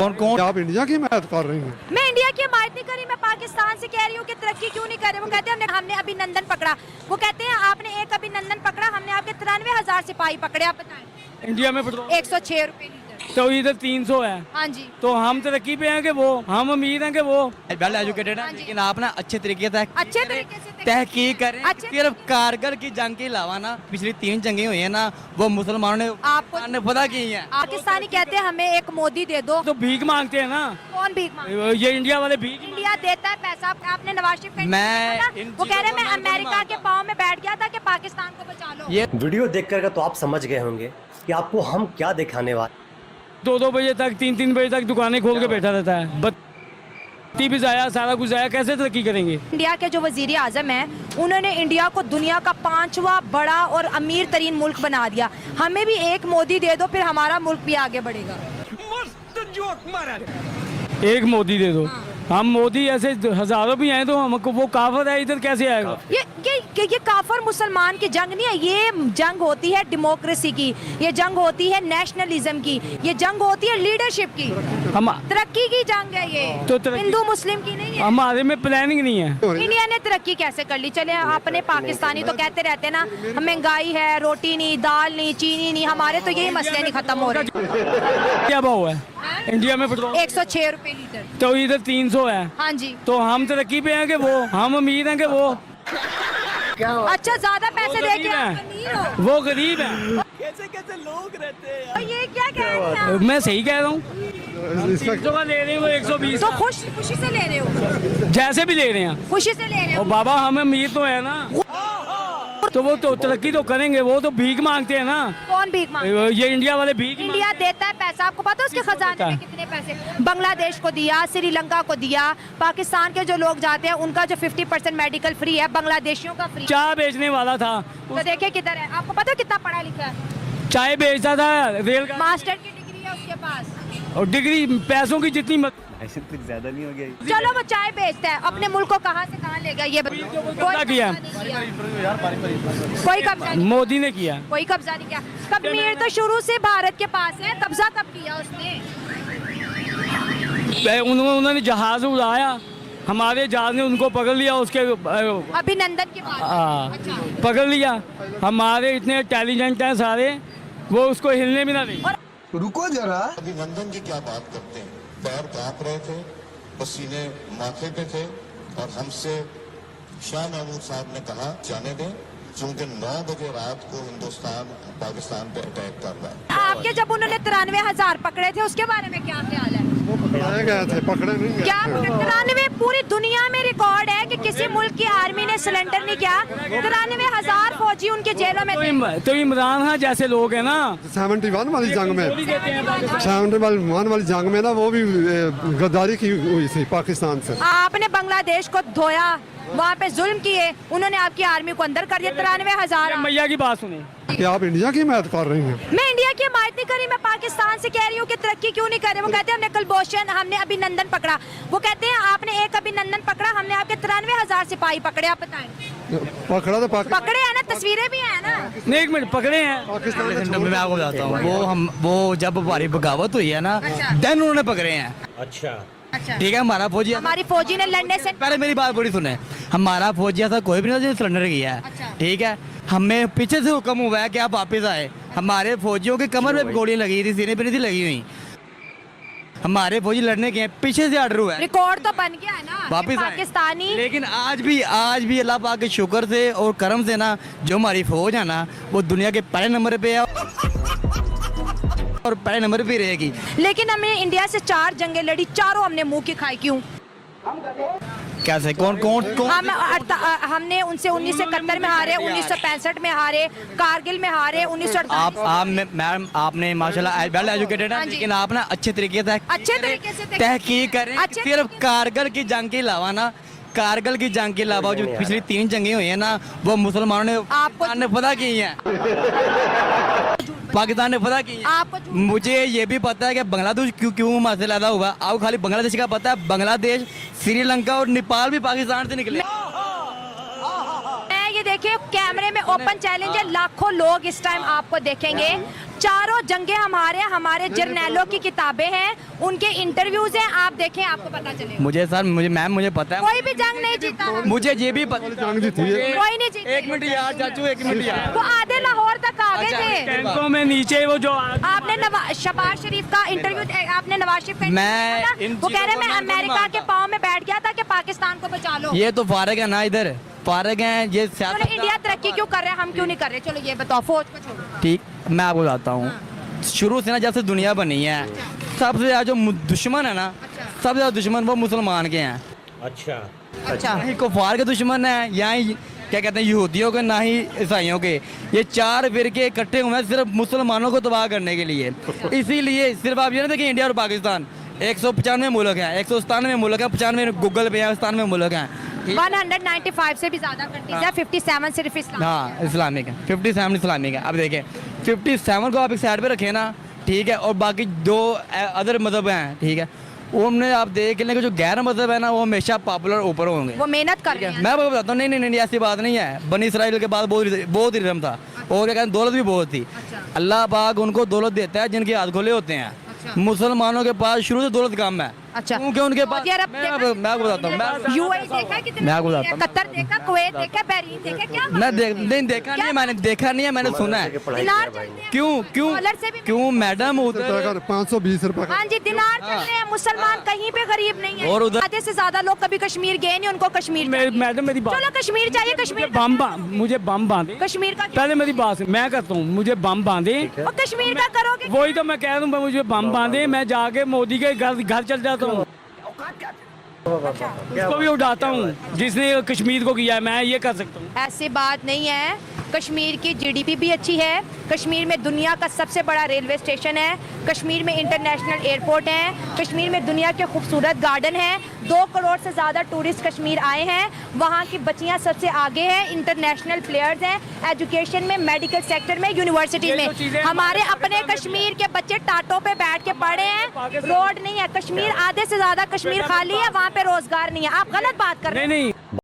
कौन कौन आप इंडिया की हिमायत कर रही हैं? मैं इंडिया की हिमायत नहीं करी, मैं पाकिस्तान से कह रही हूँ कि तरक्की क्यों नहीं कर रहे। वो कहते हैं हमने अभिनंदन पकड़ा। वो कहते हैं आपने एक अभिनंदन पकड़ा, हमने आपके 93,000 सिपाही पकड़े। आप बताएं। इंडिया में पेट्रोल 106 रुपए लीटर। तो इधर 300 है। हाँ जी। तो हम तरक्की पे हैं कि वो, हम अमीर हैं कि वो वेल एजुकेटेड है, हाँ जी। लेकिन आप ना अच्छे तरीके से अच्छे तरीके से तहकीक करें। अच्छे सिर्फ कारगिल की जंग के अलावा ना पिछली 3 जंगें हुई है ना, वो मुसलमानों ने आपको पता की है। पाकिस्तानी कहते हैं हमें एक मोदी दे दो। तो भीख मांगते हैं ना, कौन भीख मांगता? ये इंडिया वाले भीख इंडिया देता है पैसा। आपने नवाज शरीफ का मैं इंटरव्यू देखा इन था? वो कह रहे हैं चीज़ों मैं को मैं अमेरिका नहीं के पाँव में बैठ गया था कि पाकिस्तान को बचा लो। ये वीडियो देखकर तो आप समझ गए होंगे कि आपको हम क्या दिखाने वाले। 2-2 बजे तक 3-3 बजे तक दुकानें खोल के बैठा रहता है। बत्ती भी जाया, सारा कुछ जाया, कैसे तरक्की करेंगे? इंडिया के जो वजीर आजम हैं, उन्होंने इंडिया को दुनिया का 5वां बड़ा और अमीर तरीन मुल्क बना दिया। हमें भी एक मोदी दे दो, फिर हमारा मुल्क भी आगे बढ़ेगा। एक मोदी दे दो। हम मोदी ऐसे हजारों भी हैं तो हमको वो काफिर है, इधर कैसे आएगा? ये काफर मुसलमान की जंग नहीं है, ये जंग होती है डेमोक्रेसी की, ये जंग होती है नेशनलिज्म की, ये जंग होती है लीडरशिप की, हम तरक्की की जंग है ये। तो तरक्की- हिंदू मुस्लिम की नहीं है। हमारे में प्लानिंग नहीं है। इंडिया ने तरक्की कैसे कर ली? चले अपने पाकिस्तानी तो कहते रहते हैं ना, महंगाई है, रोटी नहीं, दाल नहीं, चीनी नहीं। हमारे तो यही मसले नहीं खत्म हो रहे। क्या भाव है इंडिया में पेट्रोल? 106 रुपए लीटर। तो इधर 300 है। हाँ जी। तो हम तरक्की पे हैं कि वो, हम अमीर हैं कि वो अच्छा, ज्यादा पैसे दे के गरीब आप हैं। अमीर हो? वो गरीब है। कैसे कैसे लोग रहते हैं। तो ये क्या कह रहे हैं आप? मैं सही कह रहा हूँ। इसका 300 का ले रहे हैं, वो 120 तो खुशी से ले रहे हो? जैसे भी ले रहे हैं। खुशी से ले रहे और हो? बाबा हम अमीर तो है ना, तो वो तो तरक्की तो करेंगे। वो तो भीख मांगते हैं ना, कौन भीख मांगता? ये इंडिया वाले भीख इंडिया देता है पैसा। आपको पता है उसके खजाने में कितने पैसे? बांग्लादेश को दिया, श्रीलंका को दिया, पाकिस्तान के जो लोग जाते हैं उनका जो 50% मेडिकल फ्री है, बांग्लादेशियों का फ्री। चाय बेचने वाला था, तो देखिए किधर है। आपको पता है कितना पढ़ा लिखा है? चाय बेचता था, रेल का मास्टर की डिग्री है उसके पास। और डिग्री पैसों की जितनी ऐसे कुछ ज्यादा नहीं हो गया। चलो वो चाय बेचता है, अपने मुल्क को कहाँ से कहाँ ले गया ये बताओ। कब्जा किया। कोई कब्जा नहीं, मोदी ने किया। कोई कब्जा नहीं किया। कश्मीर तो शुरू से भारत के पास है, कब्जा कब किया उसने? उन्होंने जहाज उड़ाया, हमारे जहाज ने उनको पकड़ लिया, उसके अभिनंदन के बाद। अच्छा। पकड़ लिया। हमारे इतने इंटेलिजेंट हैं सारे, वो उसको हिलने भी ना दें। रुको जरा। अभिनंदन की क्या बात करते हैं? पैर कांप रहे थे, पसीने माथे पे थे, और हमसे शाह महमूद साहब ने कहा जाने दें, चूंकि 9 बजे रात को हिंदुस्तान पाकिस्तान पे अटैक कर रहा है। आपके जब उन्होंने 93,000 पकड़े थे, उसके बारे में क्या ख्याल है? वो पकड़ाए गए थे, पकड़े नहीं गए क्या थे। 93? पूरी दुनिया में रिकॉर्ड है कि किसी मुल्क की आर्मी ने सिलेंडर नहीं किया। 93,000 फौजी उनके जेलों में थे। तो इमरान खान जैसे लोग हैं ना, 71 वाली जंग में, 71 वाली जंग में ना, वो भी गद्दारी की हुई थी पाकिस्तान से। आपने बांग्लादेश को धोया, वहाँ पे जुल्म किए, उन्होंने आपकी आर्मी को अंदर कर दिया। 93,000। मैया की बात सुने। कि आप इंडिया की हिमायत कर रही हैं? मैं इंडिया की हिमायत नहीं करी, मैं पाकिस्तान से कह रही हूँ कि तरक्की क्यों नहीं कर रहे। वो कहते हैं हमने कुलभूषण, हमने अभिनंदन पकड़ा। वो कहते हैं आपने एक अभिनंदन पकड़ा, हमने आपके 93,000 सिपाही पकड़े। आप बताएं। पकड़ा तो पकड़े हैं ना, तस्वीरें भी हैं ना। नहीं, 1 मिनट, पकड़े हैं। पाकिस्तान मैं आपको बताता हूँ, वो जब हमारी बगावत हुई है ना, अच्छा। देन उन्होंने पकड़े हैं। अच्छा। अच्छा। ठीक है, हमारा फौजी हमारी फौजी ने लड़ने से पहले मेरी बात बड़ी सुने। हमारा फौजी ऐसा कोई भी नहीं जो सिलेंडर किया है। अच्छा। ठीक है, हमें पीछे से हुक्म हुआ है कि आप वापस आए। हमारे फौजियों के कमर में गोलियां लगी थी, सीने पे नहीं थी लगी हुई। हमारे फौजी लड़ने के हैं, पीछे से ऑर्डर हुआ है, रिकॉर्ड तो बन गया है ना कि वापस आए। पाकिस्तानी। लेकिन आज भी अल्लाह पाक के शुक्र से और करम से ना, जो हमारी फौज है ना, वो दुनिया के पहले नंबर पे है और पहले नंबर पे रहेगी। लेकिन हमने इंडिया से 4 जंगें लड़ी, चारों हमने मुंह की खाई। क्यों? कैसे? कौन हमने उनसे 1971 में हारे, 1965 में हारे, कारगिल में हारे, 1948। मैम आपने माशाल्लाह वेल एजुकेटेड हाँ है, जी। लेकिन आप ना अच्छे तरीके से तहकीक करें। अच्छे सिर्फ कारगिल की जंग के अलावा ना, कारगिल की जंग के अलावा जो पिछली 3 जंगें हुई है ना, वो मुसलमानों ने पता की है। पाकिस्तान ने पता की है। आपको मुझे ये भी पता है कि बांग्लादेश क्यों मसला पैदा हुआ। आपको खाली बांग्लादेश का पता है? बांग्लादेश, श्रीलंका और नेपाल भी पाकिस्तान से निकले। ये देखिए कैमरे में ओपन चैलेंज है, लाखों लोग इस टाइम आपको देखेंगे। चारों जंगे हमारे जर्नैलों की किताबें हैं, उनके इंटरव्यूज हैं, आप देखें आपको पता चलेगा। मुझे सर मुझे पता है, कोई भी जंग नहीं जीता हम। मुझे ये भी पता जंग जीती है। कोई नहीं जीता। एक मिनट यार चाचू, एक मिनट यार। वो आधे लाहौर तक आ गए थे। टैंकों में नीचे वो जो आपने शहबाज शरीफ का इंटरव्यू, आपने नवाज शरीफ का मैं इंटरव्यू देखा इन था? वो कह रहे चीज़ों मैं को नहीं अमेरिका मानता। के पाँव में बैठ गया था कि पाकिस्तान को बचा लो। ये तो फारग है ना, इधर फारग हैं ये चलो सियासत। इंडिया तरक्की क्यों कर रहे हैं, हम क्यों नहीं कर रहे? चलो ये बताओ, फौज को छोड़ो। ठीक, मैं आपको बताता हूँ। शुरू से ना जब से दुनिया बनी है, सबसे ज़्यादा जो दुश्मन है ना, सबसे ज़्यादा दुश्मन वो मुसलमान के हैं। अच्छा, ना ही कुफार के दुश्मन है, या ही क्या कहते हैं यहूदियों के, ना ही ईसाइयों के। ये चार फिरके इकट्ठे हुए हैं सिर्फ मुसलमानों को तबाह करने के लिए। इसीलिए सिर्फ आप ये ना देखिए, इंडिया और पाकिस्तान 195 मुल्क हैं, 197 मुल्क हैं, 95 गूगल पे हैं, 97 मुल्क हैं। 195 से भी ज्यादा कंट्रीज है, 57 सिर्फ इस्लाम। हाँ इस्लामिक है, 57 इस्लामिक है। अब देखें 57 को आप एक साइड पे रखें ना, ठीक है, और बाकी दो अदर मजहब हैं, ठीक है, वो हमने आप देख लेंगे जो गैर मजहब है ना, वो हमेशा पॉपुलर ऊपर होंगे। वो मेहनत कर रहे हैं। मैं आपको बताता हूँ, नहीं ऐसी बात नहीं है। बनी इसराइल के बाद बहुत रिजम था, और क्या कहते हैं दौलत भी बहुत थी। अल्लाह पाक उनको दौलत देता है जिनके हाथ खुले होते हैं। मुसलमानों के पास शुरू से दौलत कम है। अच्छा, क्योंकि उनके पास सऊदी अरब मैं आपको बताता हूँ, यूएई देखा है कितना, मैं आपको बताता हूँ। कतर देखा, कुवैत देखा, बहरीन देखा, क्या मैं नहीं देखा नहीं है, मैंने देखा नहीं है, मैंने सुना है। दिनार चलते हैं। क्यों डॉलर से भी क्यों मैडम उधर 520 रुपए का हाँ जी, दिनार चलते हैं। मुसलमान कहीं पे गरीब नहीं है। और उधर- आधे से ज्यादा लोग कभी कश्मीर गए नहीं, उनको कश्मीर चाहिए। मैडम मेरी बात, चलो कश्मीर चाहिए, कश्मीर मुझे बम बांधे। कश्मीर का क्या? पहले मेरी बात सुन, मैं करता हूँ, मुझे बम बांधे। और कश्मीर का करोगे? वही तो मैं कह रहा हूँ, मुझे बम बांधे, मैं जाके मोदी के घर चल जाता हूँ, उसको भी उठाता हूँ जिसने कश्मीर को किया है। मैं ये कर सकता हूँ। ऐसी बात नहीं है, कश्मीर की जीडीपी भी अच्छी है, कश्मीर में दुनिया का सबसे बड़ा रेलवे स्टेशन है, कश्मीर में इंटरनेशनल एयरपोर्ट है, कश्मीर में दुनिया के खूबसूरत गार्डन हैं, 2 करोड़ से ज़्यादा टूरिस्ट कश्मीर आए हैं, वहाँ की बच्चियाँ सबसे आगे हैं, इंटरनेशनल प्लेयर्स हैं, एजुकेशन में, मेडिकल सेक्टर में, यूनिवर्सिटी में। हमारे अपने कश्मीर के बच्चे टाटों पे बैठ के पढ़े हैं, रोड नहीं है, कश्मीर आधे से ज़्यादा कश्मीर खाली है, वहाँ पे रोजगार नहीं है। आप गलत बात कर रहे हैं। नहीं